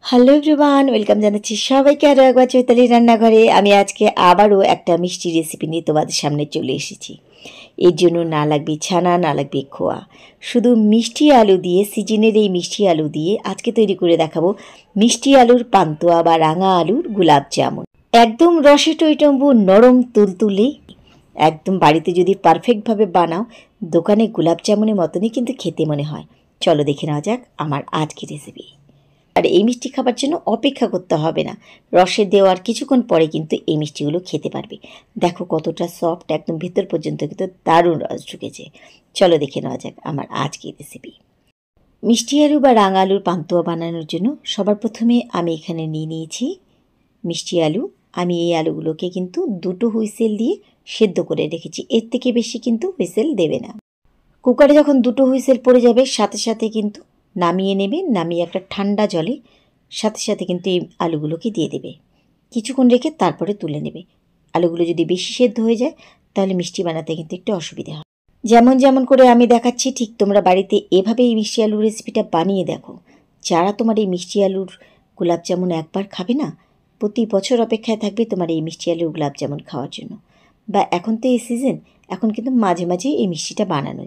Hello everyone, welcome জানাচ্ছি সবাইকে আরও একবার চৈতালি রান্নাঘরে। আমি আজকে আবারও একটা মিষ্টি রেসিপি নিয়ে তোমাদের সামনে চলে এসেছি। এর জন্য না লাগবে ছানা, না লাগবে খোয়া, শুধু মিষ্টি আলু দিয়ে, সিজনের এই মিষ্টি আলু দিয়ে আজকে তৈরি করে দেখাবো মিষ্টি আলুর পান্তুয়া বা রাঙা আলুর গোলাপ জামুন। একদম রসে টইটম্বু, নরম তুলতুলে, একদম বাড়িতে যদি পারফেক্টভাবে বানাও দোকানে গোলাপ জামুনের মতনই কিন্তু খেতে মনে হয়। চলো দেখে নেওয়া যাক আমার আজকের রেসিপি। আর এই মিষ্টি খাবার জন্য অপেক্ষা করতে হবে না, রসে দেওয়ার কিছুক্ষণ পরে কিন্তু এই মিষ্টিগুলো খেতে পারবে। দেখো কতটা সফট, একদম ভেতর পর্যন্ত কিন্তু দারুণ রস ঢুকেছে। চলো দেখে নেওয়া যাক আমার আজকের রেসিপি। মিষ্টি আলু বা রাঙা আলুর পান্তুয়া বানানোর জন্য সবার প্রথমে আমি এখানে নিয়ে নিয়েছি মিষ্টি আলু। আমি এই আলুগুলোকে কিন্তু দুটো হুইসেল দিয়ে সেদ্ধ করে রেখেছি, এর থেকে বেশি কিন্তু হুইসেল দেবে না। কুকারে যখন দুটো হুইসেল পড়ে যাবে সাথে সাথে কিন্তু নামিয়ে নেবে, নামিয়ে একটা ঠান্ডা জলে সাথে সাথে কিন্তু এই আলুগুলোকে দিয়ে দেবে, কিছুক্ষণ রেখে তারপরে তুলে নেবে। আলুগুলো যদি বেশি সেদ্ধ হয়ে যায় তাহলে মিষ্টি বানাতে কিন্তু একটু অসুবিধা হয়। যেমন যেমন করে আমি দেখাচ্ছি ঠিক তোমরা বাড়িতে এভাবে এই মিষ্টি আলুর রেসিপিটা বানিয়ে দেখো। যারা তোমার এই মিষ্টি আলুর গোলাপ জামুন একবার খাবে না, প্রতি বছর অপেক্ষায় থাকবে তোমার এই মিষ্টি আলুর গোলাপ জামুন খাওয়ার জন্য। বা এখন তো এই সিজন, এখন কিন্তু মাঝে মাঝে এই মিষ্টিটা বানানো।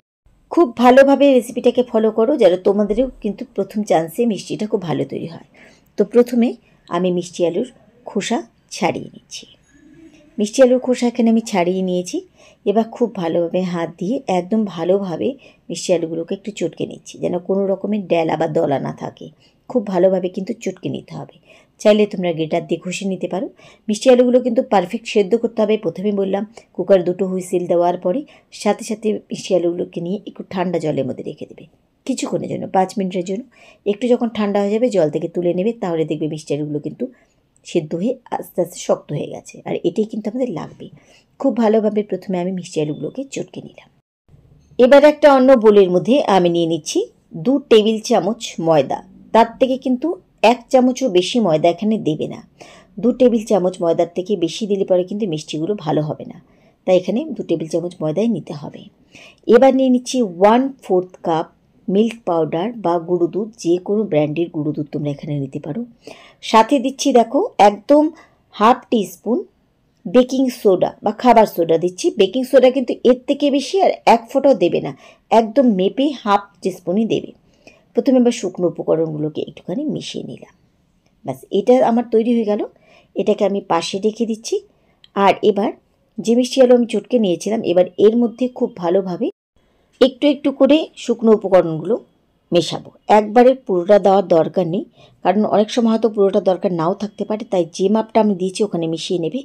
খুব ভালোভাবে রেসিপিটাকে ফলো করো যেন তোমাদেরও কিন্তু প্রথম চান্সে মিষ্টিটা খুব ভালো তৈরি হয়। তো প্রথমে আমি মিষ্টি আলুর খোসা ছাড়িয়ে নিচ্ছি। মিষ্টি আলুর খোসা এখানে আমি ছাড়িয়ে নিয়েছি। এবার খুব ভালোভাবে হাত দিয়ে একদম ভালোভাবে মিষ্টি আলুগুলোকে একটু চটকে নিচ্ছি, যেন কোনো রকমের ডেলা বা দলা না থাকে। খুব ভালোভাবে কিন্তু চটকে নিতে হবে। চাইলে তোমরা গ্রেটার দিয়ে ঘষে নিতে পারো। মিষ্টি আলুগুলো কিন্তু পারফেক্ট সেদ্ধ করতে হবে। প্রথমে বললাম কুকার দুটো হুইসেল দেওয়ার পরে সাথে সাথে মিষ্টি আলুগুলোকে নিয়ে একটু ঠান্ডা জলের মধ্যে রেখে দেবে কিছুক্ষণের জন্য, 5 মিনিটের জন্য। একটু যখন ঠান্ডা হয়ে যাবে জল থেকে তুলে নেবে, তাহলে দেখবে মিষ্টি আলুগুলো কিন্তু সেদ্ধ হয়ে আস্তে আস্তে শক্ত হয়ে গেছে। আর এটাই কিন্তু আমাদের লাগবে। খুব ভালোভাবে প্রথমে আমি মিষ্টি আলুগুলোকে চটকে নিলাম। এবার একটা অন্য বোলের মধ্যে আমি নিয়ে নিচ্ছি 2 টেবিল চামচ ময়দা। তার থেকে কিন্তু 1 চামচও বেশি ময়দা এখানে দেবে না। 2 টেবিল চামচ ময়দার থেকে বেশি দিলে পরে কিন্তু মিষ্টিগুলো ভালো হবে না, তাই এখানে 2 টেবিল চামচ ময়দাই নিতে হবে। এবার নিয়ে নিচ্ছি 1/4 কাপ মিল্ক পাউডার বা গুঁড়ো দুধ, যে কোনো ব্র্যান্ডের গুঁড়ো দুধ তোমরা এখানে নিতে পারো। সাথে দিচ্ছি দেখো একদম হাফ টিস্পুন বেকিং সোডা বা খাবার সোডা দিচ্ছি। বেকিং সোডা কিন্তু এর থেকে বেশি আর 1 ফোঁটাও দেবে না, একদম মেপে হাফ টিস্পুনই দেবে। প্রথমে এবার শুকনো উপকরণগুলোকে একটুখানি মিশিয়ে নিলাম। ব্যাস, এটা আমার তৈরি হয়ে গেল। এটাকে আমি পাশে রেখে দিচ্ছি। আর এবার যে মিষ্টি আলু আমি চটকে নিয়েছিলাম, এবার এর মধ্যে খুব ভালোভাবে একটু একটু করে শুকনো উপকরণগুলো মেশাবো। একবারে পুরোটা দেওয়ার দরকার নেই, কারণ অনেক সময় হয়তো পুরোটা দরকার নাও থাকতে পারে। তাই যে মাপটা আমি দিয়েছি ওখানে মিশিয়ে নেবে।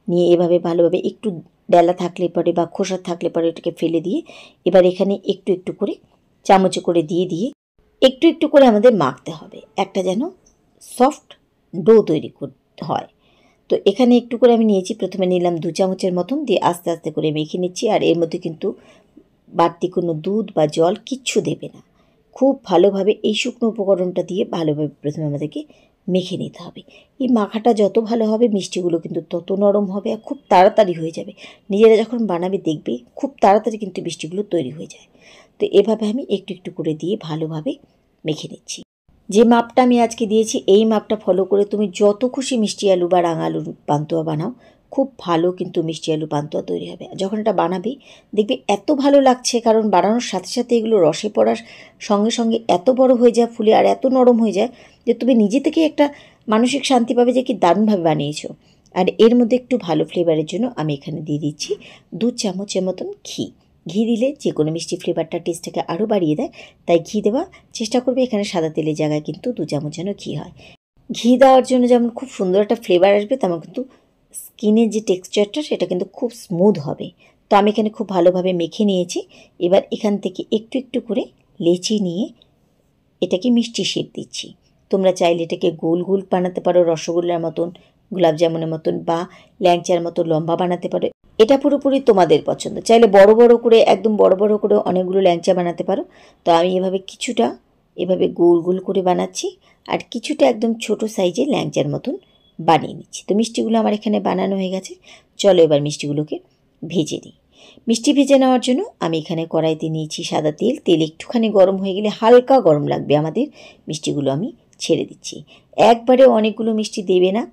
নিয়ে এভাবে ভালোভাবে একটু ডেলা থাকলে পরে বা খোসা থাকলে পরে এটাকে ফেলে দিয়ে এবার এখানে একটু একটু করে চামচে করে দিয়ে দিয়ে একটু একটু করে আমাদের মাখতে হবে, একটা যেন সফট ডো তৈরি করতে হয়। তো এখানে একটু করে আমি নিয়েছি, প্রথমে নিলাম 2 চামচের মতন, দিয়ে আস্তে আস্তে করে মেখে নিচ্ছি। আর এর মধ্যে কিন্তু বাড়তি কোনো দুধ বা জল কিচ্ছু দেবে না। খুব ভালোভাবে এই শুকনো উপকরণটা দিয়ে ভালোভাবে প্রথমে আমাদেরকে মেখে নিতে হবে। এই মাখাটা যত ভালো হবে মিষ্টিগুলো কিন্তু তত নরম হবে আর খুব তাড়াতাড়ি হয়ে যাবে। নিজেরা যখন বানাবে দেখবে খুব তাড়াতাড়ি কিন্তু মিষ্টিগুলো তৈরি হয়ে যায়। তো এভাবে আমি একটু একটু করে দিয়ে ভালোভাবে মেখে নিচ্ছি। যে মাপটা আমি আজকে দিয়েছি এই মাপটা ফলো করে তুমি যত খুশি মিষ্টি আলু বা রাঙা আলুর পান্তুয়া বানাও, খুব ভালো কিন্তু মিষ্টি আলু পান্তুয়া তৈরি হবে। যখন এটা বানাবে দেখবে এত ভালো লাগছে, কারণ বানানোর সাথে সাথে এগুলো রসে পড়ার সঙ্গে সঙ্গে এত বড় হয়ে যায়, ফুলে আর এত নরম হয়ে যায় যে তুমি নিজে থেকে একটা মানসিক শান্তি পাবে যে কি দারুণভাবে বানিয়েছো। আর এর মধ্যে একটু ভালো ফ্লেভারের জন্য আমি এখানে দিয়ে দিচ্ছি 2 চামচের মতন ঘি। ঘি দিলে যে কোনো মিষ্টি ফ্লেভারটা টেস্টটাকে আরও বাড়িয়ে দেয়, তাই ঘি দেওয়া চেষ্টা করবে। এখানে সাদা তেলের জায়গায় কিন্তু 2 চামচ যেন ঘি হয়। ঘি দেওয়ার জন্য যেমন খুব সুন্দর একটা ফ্লেভার আসবে, তেমন কিন্তু স্কিনের যে টেক্সচারটা সেটা কিন্তু খুব স্মুথ হবে। তো আমি এখানে খুব ভালোভাবে মেখে নিয়েছি। এবার এখান থেকে একটু একটু করে লেচি নিয়ে এটাকে মিষ্টি শেপ দিচ্ছি। তোমরা চাইলে এটাকে গোল গোল বানাতে পারো রসগোল্লার মতন, গোলাপ জামুনের মতন, বা ল্যাংচার মতো লম্বা বানাতে পারো। এটা পুরোপুরি তোমাদের পছন্দ। চাইলে বড় বড় করে, একদম বড় বড় করে অনেকগুলো ল্যাংচা বানাতে পারো। তো আমি এভাবে কিছুটা এভাবে গোল গোল করে বানাচ্ছি, আর কিছুটা একদম ছোট সাইজের ল্যাংচার মতন বানিয়ে নিচ্ছি। তো মিষ্টিগুলো আমার এখানে বানানো হয়ে গেছে। চলো এবার মিষ্টিগুলোকে ভেজে নিই। মিষ্টি ভেজে নেওয়ার জন্য আমি এখানে কড়াইতে নিয়েছি সাদা তেল। তেল একটুখানি গরম হয়ে গেলে, হালকা গরম লাগবে আমাদের, মিষ্টিগুলো আমি ছেড়ে দিচ্ছি। একবারে অনেকগুলো মিষ্টি দেবে না,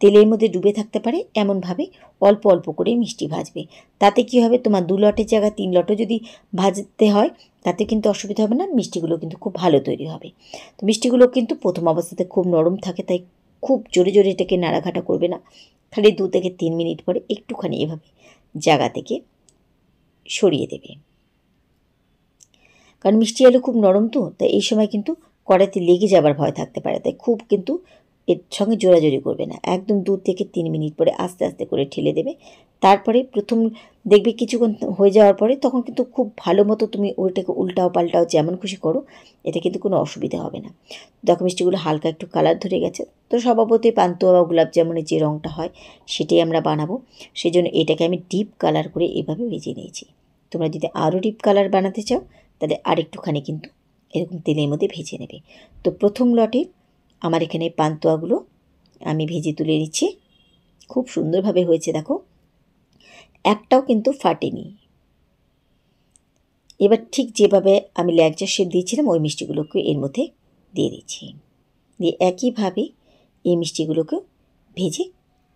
তেলের মধ্যে ডুবে থাকতে পারে এমনভাবে অল্প অল্প করে মিষ্টি ভাজবে। তাতে কি হবে, তোমার 2 লটের জায়গায় 3 লটও যদি ভাজতে হয় তাতে কিন্তু অসুবিধা হবে না, মিষ্টিগুলো কিন্তু খুব ভালো তৈরি হবে। তো মিষ্টিগুলো কিন্তু প্রথম অবস্থাতে খুব নরম থাকে, তাই খুব জোরে জোরে এটাকে নাড়াঘাটা করবে না। খালি 2 থেকে 3 মিনিট পরে একটুখানি এভাবে জায়গা থেকে সরিয়ে দেবে, কারণ মিষ্টি আলু খুব নরম তো, তাই এই সময় কিন্তু কড়াইতে লেগে যাবার ভয় থাকতে পারে। তাই খুব কিন্তু এর সঙ্গে জোরাজোরি করবে না, একদম 2 থেকে 3 মিনিট পরে আস্তে আস্তে করে ঠেলে দেবে। তারপরে প্রথম দেখবে কিছুক্ষণ হয়ে যাওয়ার পরে তখন কিন্তু খুব ভালো মতো তুমি ওইটাকে উল্টাও পাল্টাও যেমন খুশি করো, এটা কিন্তু কোনো অসুবিধা হবে না। দেখো মিষ্টিগুলো হালকা একটু কালার ধরে গেছে। তো স্বভাবতই পান্তুয়া বা গোলাপ জামুনের যে রঙটা হয় সেটাই আমরা বানাবো, সেই জন্য এটাকে আমি ডিপ কালার করে এভাবে ভেজে নিয়েছি। তোমরা যদি আরও ডিপ কালার বানাতে চাও তাহলে আরেকটুখানি কিন্তু এরকম তেলের মধ্যে ভেজে নেবে। তো প্রথম লটে আমার এখানে পান্তুয়াগুলো আমি ভেজে তুলে নিচ্ছি। খুব সুন্দরভাবে হয়েছে, দেখো একটাও কিন্তু ফাটেনি। এবার ঠিক যেভাবে আমি ল্যাংচা শেপ দিয়েছিলাম ওই মিষ্টিগুলোকে এর মধ্যে দিয়ে দিচ্ছি, দিয়ে একইভাবে এই মিষ্টিগুলোকে ভেজে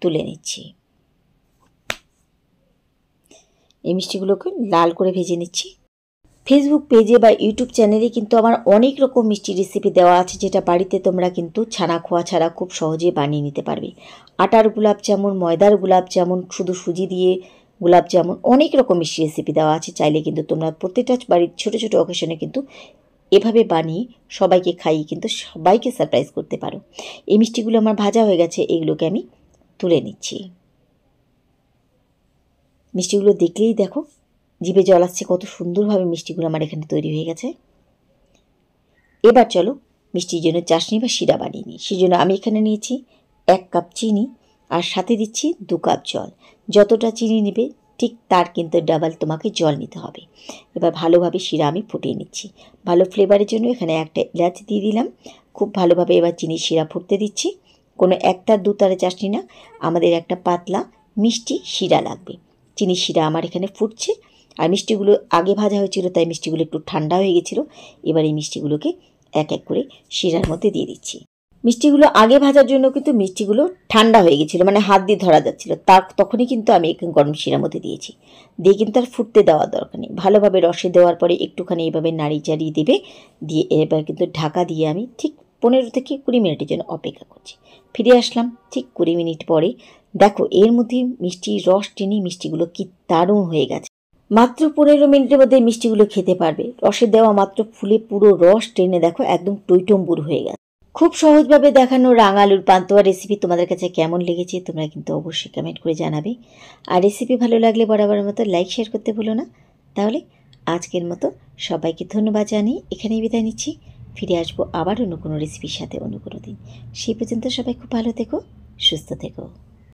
তুলে নিচ্ছি। এই মিষ্টিগুলোকে লাল করে ভেজে নিচ্ছি। ফেসবুক পেজে বা ইউটিউব চ্যানেলে কিন্তু আমার অনেক রকম মিষ্টি রেসিপি দেওয়া আছে, যেটা বাড়িতে তোমরা কিন্তু ছানা খোয়া ছাড়া খুব সহজে বানিয়ে নিতে পারবে। আটার গোলাপ জামুন, ময়দার গোলাপ জামুন, শুধু সুজি দিয়ে গোলাপ জামুন, অনেক রকম মিষ্টি রেসিপি দেওয়া আছে। চাইলে কিন্তু তোমরা প্রত্যেকটা বাড়ির ছোটো ছোটো অকেশনে কিন্তু এভাবে বানিয়ে সবাইকে খাইয়ে কিন্তু সবাইকে সারপ্রাইজ করতে পারো। এই মিষ্টিগুলো আমার ভাজা হয়ে গেছে, এগুলোকে আমি তুলে নিচ্ছি। মিষ্টিগুলো দেখলেই দেখো জিভে জল আসছে, কত সুন্দরভাবে মিষ্টিগুলো আমার এখানে তৈরি হয়ে গেছে। এবার চলো মিষ্টির জন্য চাশনি বা শিরা বানিয়ে নিই। সেই জন্য আমি এখানে নিয়েছি 1 কাপ চিনি, আর সাথে দিচ্ছি 2 কাপ জল। যতটা চিনি নেবে ঠিক তার কিন্তু ডাবল তোমাকে জল নিতে হবে। এবার ভালোভাবে শিরা আমি ফুটিয়ে নিচ্ছি। ভালো ফ্লেভারের জন্য এখানে একটা এলাচ দিয়ে দিলাম। খুব ভালোভাবে এবার চিনির শিরা ফুটতে দিচ্ছি। কোনো 1 তার 2 তারে চাশনি না, আমাদের একটা পাতলা মিষ্টি শিরা লাগবে। চিনির শিরা আমার এখানে ফুটছে, আর মিষ্টিগুলো আগে ভাজা হয়েছিল তাই মিষ্টিগুলো একটু ঠান্ডা হয়ে গেছিলো। এবার এই মিষ্টিগুলোকে এক এক করে শিরার মধ্যে দিয়ে দিচ্ছি। মিষ্টিগুলো আগে ভাজার জন্য কিন্তু মিষ্টিগুলো ঠান্ডা হয়ে গেছিলো, মানে হাত দিয়ে ধরা যাচ্ছিলো, তখনই কিন্তু আমি গরম শিরার মধ্যে দিয়েছি। দিয়ে কিন্তু আর ফুটতে দেওয়ার দরকার নেই। ভালোভাবে রসে দেওয়ার পরে একটুখানি এইভাবে নাড়ি চাড়িয়ে দেবে। দিয়ে এবার কিন্তু ঢাকা দিয়ে আমি ঠিক 15 থেকে 20 মিনিটের জন্য অপেক্ষা করছি। ফিরে আসলাম ঠিক 20 মিনিট পরে। দেখো এর মধ্যে মিষ্টির রস টেনে মিষ্টিগুলো কি দারুণ হয়ে গেছে। মাত্র 15 মিনিটের মধ্যে মিষ্টিগুলো খেতে পারবে। রসে দেওয়া মাত্র ফুলে পুরো রস টেনে দেখো একদম টইটম্বুর হয়ে গেছে। খুব সহজভাবে দেখানো রাঙা আলুর পান্তুয়া রেসিপি তোমাদের কাছে কেমন লেগেছে তোমরা কিন্তু অবশ্যই কমেন্ট করে জানাবে। আর রেসিপি ভালো লাগলে বরাবরের মতো লাইক শেয়ার করতে ভুলো না। তাহলে আজকের মতো সবাইকে ধন্যবাদ জানিয়ে এখানেই বিদায় নিচ্ছি। ফিরে আসবো আবার অন্য কোনো রেসিপির সাথে অন্য কোনো দিন। সেই পর্যন্ত সবাই খুব ভালো থেকো, সুস্থ থেকো।